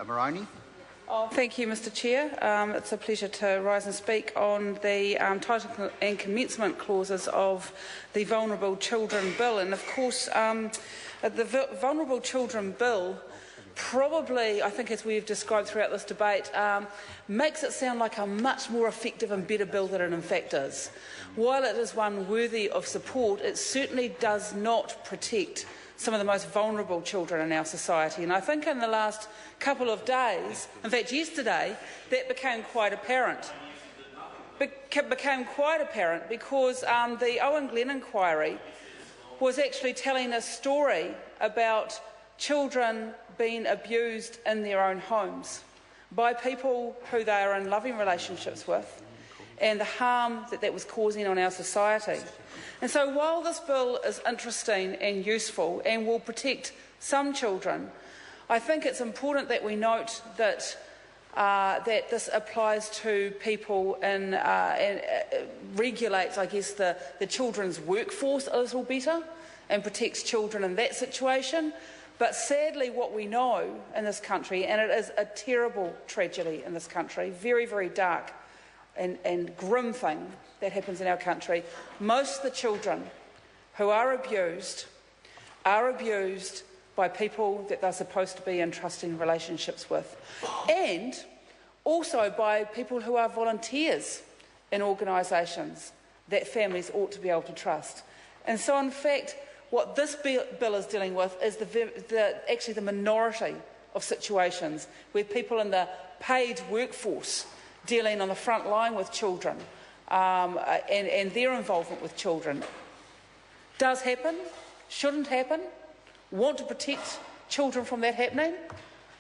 Moroni. Thank you, Mr Chair. It's a pleasure to rise and speak on the title and commencement clauses of the Vulnerable Children Bill. And of course, the Vulnerable Children Bill probably, I think as we've described throughout this debate, makes it sound like a much more effective and better bill than it in fact is. While it is one worthy of support, it certainly does not protect some of the most vulnerable children in our society. And I think in the last couple of days, in fact yesterday, that became quite apparent. Became quite apparent because the Owen Glenn inquiry was actually telling a story about children being abused in their own homes by people who they are in loving relationships with, and the harm that that was causing on our society. And so while this bill is interesting and useful and will protect some children, I think it's important that we note that that this applies to people and regulates, I guess, the children's workforce a little better and protects children in that situation. But sadly, what we know in this country, and it is a terrible tragedy in this country, very, very dark and grim thing that happens in our country, most of the children who are abused by people that they're supposed to be in trusting relationships with, and also by people who are volunteers in organisations that families ought to be able to trust. And so, in fact, what this bill is dealing with is actually the minority of situations where people in the paid workforce dealing on the front line with children and their involvement with children does happen, shouldn't happen, want to protect children from that happening.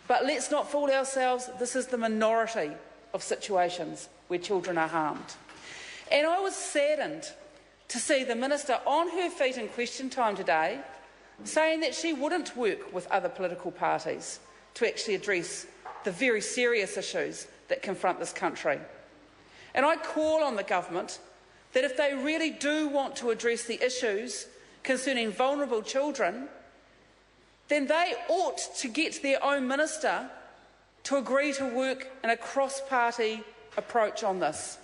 But let's not fool ourselves, this is the minority of situations where children are harmed. And I was saddened to see the Minister on her feet in question time today saying that she wouldn't work with other political parties to actually address the very serious issues that confront this country. And I call on the government that if they really do want to address the issues concerning vulnerable children, then they ought to get their own minister to agree to work in a cross-party approach on this.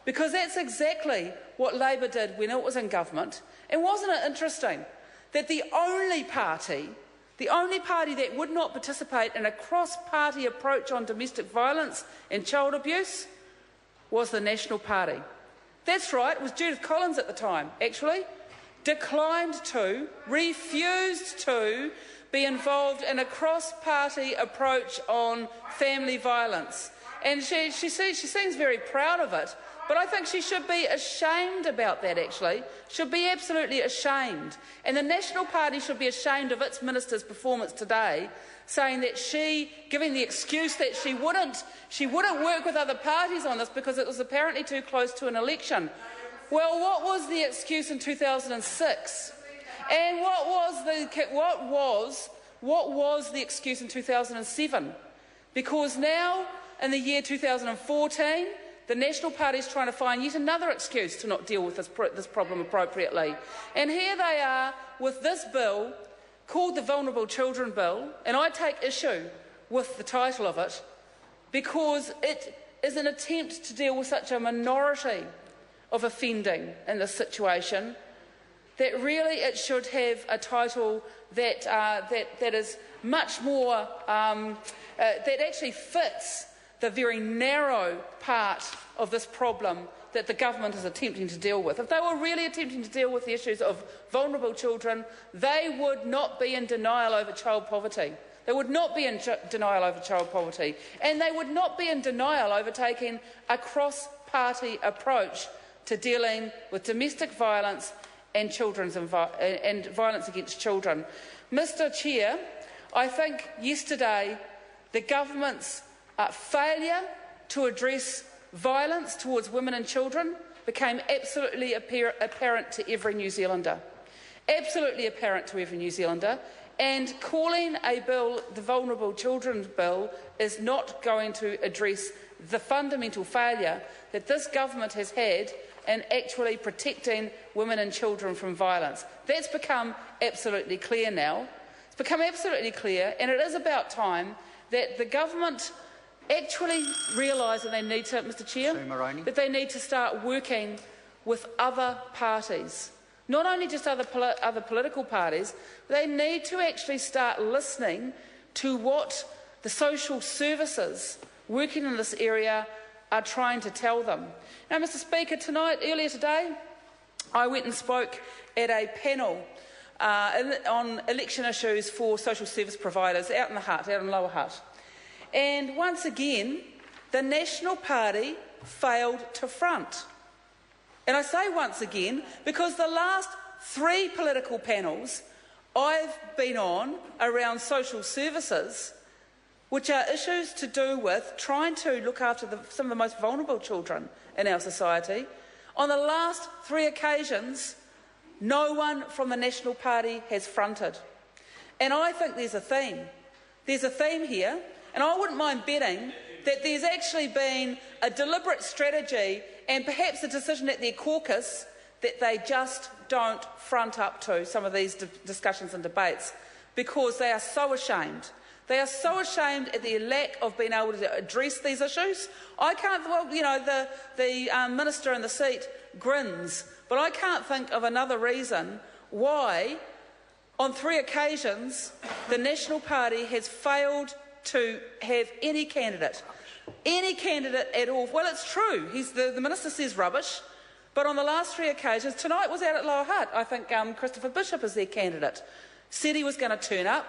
Because that's exactly what Labor did when it was in government. And wasn't it interesting that the only party that would not participate in a cross-party approach on domestic violence and child abuse was the National Party. That's right, it was Judith Collins at the time, actually, refused to be involved in a cross-party approach on family violence. And she seems very proud of it, but I think she should be ashamed about that, actually. Should be absolutely ashamed. And the National Party should be ashamed of its minister's performance today, saying that giving the excuse that she wouldn't work with other parties on this because it was apparently too close to an election. Well, what was the excuse in 2006? And what was the excuse in 2007? Because now, in the year 2014, the National Party is trying to find yet another excuse to not deal with this problem appropriately. And here they are with this bill called the Vulnerable Children Bill, and I take issue with the title of it because it is an attempt to deal with such a minority of offending in this situation that really it should have a title that is much more, that actually fits the very narrow part of this problem that the government is attempting to deal with. If they were really attempting to deal with the issues of vulnerable children, they would not be in denial over child poverty. They would not be in denial over child poverty. And they would not be in denial over taking a cross-party approach to dealing with domestic violence and violence against children. Mr Chair, I think yesterday the government's failure to address violence towards women and children became absolutely apparent to every New Zealander. Absolutely apparent to every New Zealander. And calling a bill the Vulnerable Children Bill is not going to address the fundamental failure that this government has had in actually protecting women and children from violence. That's become absolutely clear now. It's become absolutely clear, and it is about time that the government actually realise that they need to, Mr Chair, that they need to start working with other parties. Not only just other political parties, but they need to actually start listening to what the social services working in this area are trying to tell them. Now, Mr Speaker, earlier today, I went and spoke at a panel on election issues for social service providers out in the Hutt, out in Lower Hutt. And once again, the National Party failed to front. And I say once again because the last 3 political panels I've been on around social services, which are issues to do with trying to look after some of the most vulnerable children in our society, on the last 3 occasions, no one from the National Party has fronted. And I think there's a theme. There's a theme here, and I wouldn't mind betting that there's actually been a deliberate strategy and perhaps a decision at their caucus that they just don't front up to some of these discussions and debates because they are so ashamed. They are so ashamed at their lack of being able to address these issues. I can't, well, you know, the minister in the seat grins, but I can't think of another reason why, on 3 occasions, the National Party has failed to have any candidate at all. Well, it's true. The minister says rubbish, but on the last 3 occasions, tonight was out at Lower Hutt. I think Christopher Bishop is their candidate. Said he was going to turn up.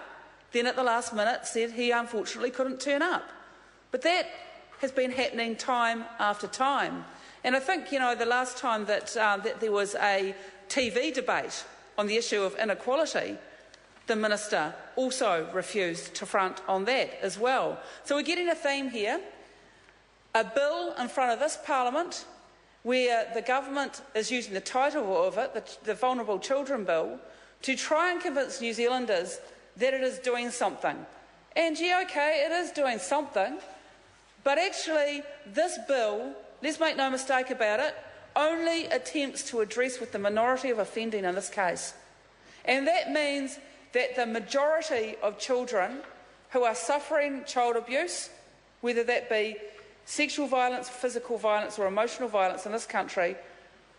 Then at the last minute said he unfortunately couldn't turn up. But that has been happening time after time. And I think, you know, the last time that there was a TV debate on the issue of inequality, the minister also refused to front on that as well. So we're getting a theme here, a bill in front of this Parliament where the government is using the title of it, the Vulnerable Children Bill, to try and convince New Zealanders that it is doing something. And yeah, okay, it is doing something, but actually this bill, let's make no mistake about it, only attempts to address with the minority of offending in this case. And that means that the majority of children who are suffering child abuse, whether that be sexual violence, physical violence or emotional violence in this country,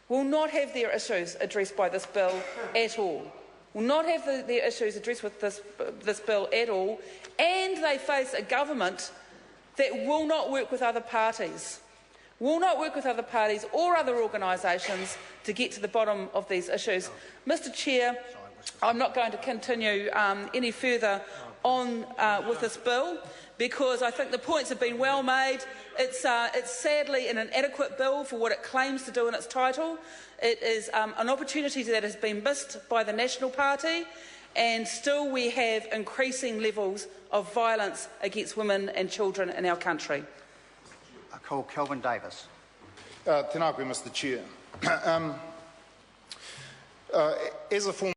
will not have their issues addressed by this bill at all. Will not have their issues addressed with this bill at all, and they face a government that will not work with other parties, or other organisations to get to the bottom of these issues. Mr Chair, I'm not going to continue any further on with this bill because I think the points have been well made. It's sadly an inadequate bill for what it claims to do in its title. It is an opportunity that has been missed by the National Party, and still we have increasing levels of violence against women and children in our country. I call Kelvin Davis. Tēnā koe, Mr Chair. As a former